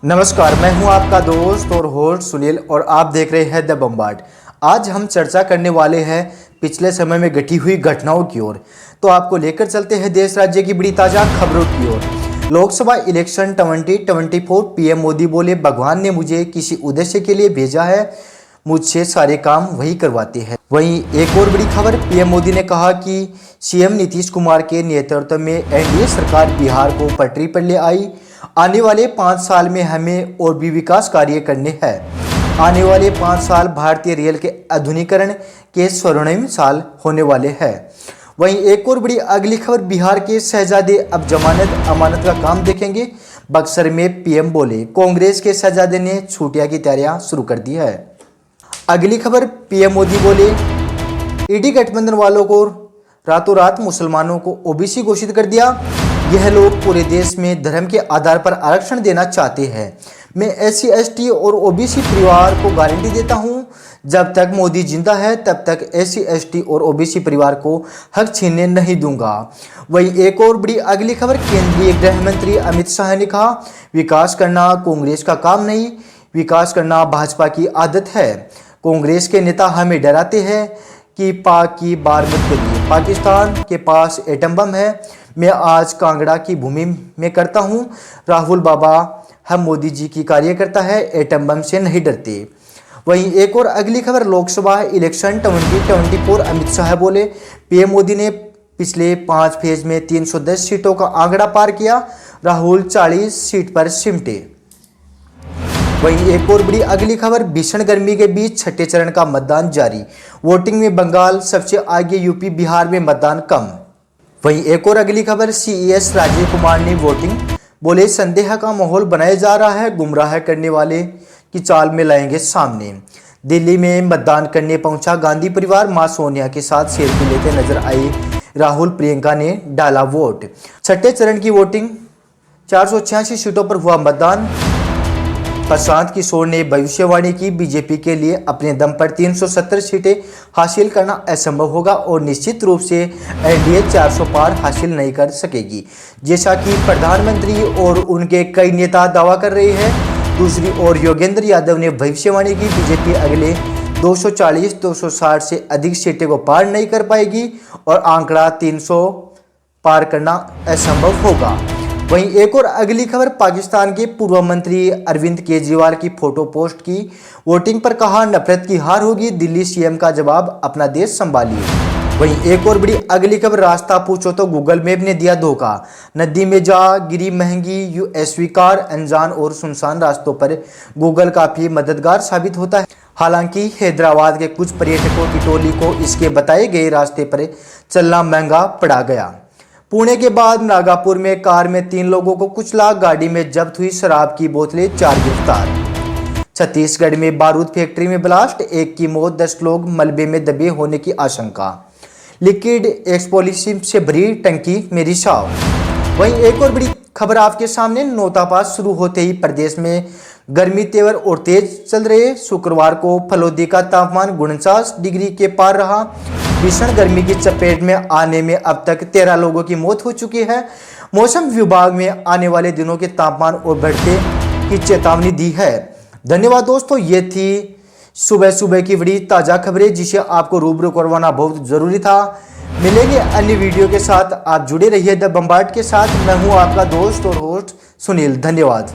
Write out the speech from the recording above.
नमस्कार, मैं हूं आपका दोस्त और होस्ट सुनील और आप देख रहे हैं द बम्बार्ड। आज हम चर्चा करने वाले हैं पिछले समय में घटी हुई घटनाओं की ओर। तो आपको लेकर चलते हैं देश राज्य की बड़ी ताज़ा खबरों की ओर। लोकसभा इलेक्शन 2024 पीएम मोदी बोले, भगवान ने मुझे किसी उद्देश्य के लिए भेजा है, मुझसे सारे काम वही करवाते हैं। वहीं एक और बड़ी खबर, पीएम मोदी ने कहा कि सीएम नीतीश कुमार के नेतृत्व में एनडीए सरकार बिहार को पटरी पर ले आई। आने वाले 5 साल में हमें और भी विकास कार्य करने हैं। आने वाले 5 साल भारतीय रेल के आधुनिकीकरण के स्वर्णिम साल होने वाले हैं। वहीं एक और बड़ी अगली खबर, बिहार के शहजादे अब जमानत अमानत का काम देखेंगे। बक्सर में पीएम बोले, कांग्रेस के शहजादे ने छुट्टियां की तैयारियां शुरू कर दी है। अगली खबर, पीएम मोदी बोले, ईडी गठबंधन वालों को रातों रात मुसलमानों को ओबीसी घोषित कर दिया। यह लोग पूरे देश में धर्म के आधार पर आरक्षण देना चाहते हैं। मैं एससी एसटी और ओबीसी परिवार को गारंटी देता हूं, जब तक मोदी जिंदा है तब तक एससी एसटी और ओबीसी परिवार को हक छीनने नहीं दूंगा। वहीं एक और बड़ी अगली खबर, केंद्रीय गृह मंत्री अमित शाह ने कहा, विकास करना कांग्रेस का काम नहीं, विकास करना भाजपा की आदत है। कांग्रेस के नेता हमें डराते हैं कि पाक की बार मत करिए, पाकिस्तान के पास एटम बम है। मैं आज कांगड़ा की भूमि में करता हूं, राहुल बाबा हम मोदी जी की कार्यकर्ता है, एटम बम से नहीं डरते। वहीं एक और अगली खबर, लोकसभा इलेक्शन 2024 अमित शाह बोले, पीएम मोदी ने पिछले 5 फेज में 310 सीटों का आंकड़ा पार किया, राहुल 40 सीट पर सिमटे। वहीं एक और बड़ी अगली खबर, भीषण गर्मी के बीच छठे चरण का मतदान जारी। वोटिंग में बंगाल सबसे आगे, यूपी बिहार में मतदान कम। वहीं एक और अगली खबर, सीईएस राजीव कुमार ने वोटिंग बोले, संदेह का माहौल बनाया जा रहा है, गुमराह करने वाले की चाल में लाएंगे सामने। दिल्ली में मतदान करने पहुंचा गांधी परिवार, मां सोनिया के साथ सेल्फी लेते नजर आए राहुल, प्रियंका ने डाला वोट। छठे चरण की वोटिंग 486 सीटों पर हुआ मतदान। प्रशांत किशोर ने भविष्यवाणी की, बीजेपी के लिए अपने दम पर 370 सीटें हासिल करना असंभव होगा और निश्चित रूप से एनडीए 400 पार हासिल नहीं कर सकेगी, जैसा कि प्रधानमंत्री और उनके कई नेता दावा कर रहे हैं। दूसरी ओर योगेंद्र यादव ने भविष्यवाणी की, बीजेपी अगले 240-260 से अधिक सीटें को पार नहीं कर पाएगी और आंकड़ा 300 पार करना असंभव होगा। वहीं एक और अगली खबर, पाकिस्तान के पूर्व मंत्री अरविंद केजरीवाल की फोटो पोस्ट की, वोटिंग पर कहा, नफरत की हार होगी, दिल्ली सीएम का जवाब, अपना देश संभालिए। वहीं एक और बड़ी अगली खबर, रास्ता पूछो तो गूगल मैप ने दिया धोखा, नदी में जा गिरी महंगी यूएसवी कार, अनजान और सुनसान रास्तों पर गूगल काफी मददगार साबित होता है। हालांकि हैदराबाद के कुछ पर्यटकों की टोली को इसके बताए गए रास्ते पर चलना महंगा पड़ा गया। पुणे के बाद नागापुर में कार में 3 लोगों को कुचला, गाड़ी में जब्त हुई शराब की बोतलें, 4 गिरफ्तार। छत्तीसगढ़ में बारूद फैक्ट्री में ब्लास्ट, 1 की मौत, 10 लोग मलबे में दबे होने की आशंका। लिक्विड एक्सप्लोसिव से भरी टंकी में रिसाव। वहीं एक और बड़ी खबर आपके सामने, नौतापात शुरू होते ही प्रदेश में गर्मी तेवर और तेज चल रहे। शुक्रवार को फलोदी का तापमान 49 डिग्री के पार रहा। भीषण गर्मी की चपेट में आने में अब तक 13 लोगों की मौत हो चुकी है। मौसम विभाग में आने वाले दिनों के तापमान और बढ़ते की चेतावनी दी है। धन्यवाद दोस्तों, ये थी सुबह सुबह की बड़ी ताज़ा खबरें जिसे आपको रूबरू करवाना बहुत ज़रूरी था। मिलेंगे अन्य वीडियो के साथ, आप जुड़े रहिए द बम्बार्ड के साथ। मैं हूँ आपका दोस्त और होस्ट सुनील। धन्यवाद।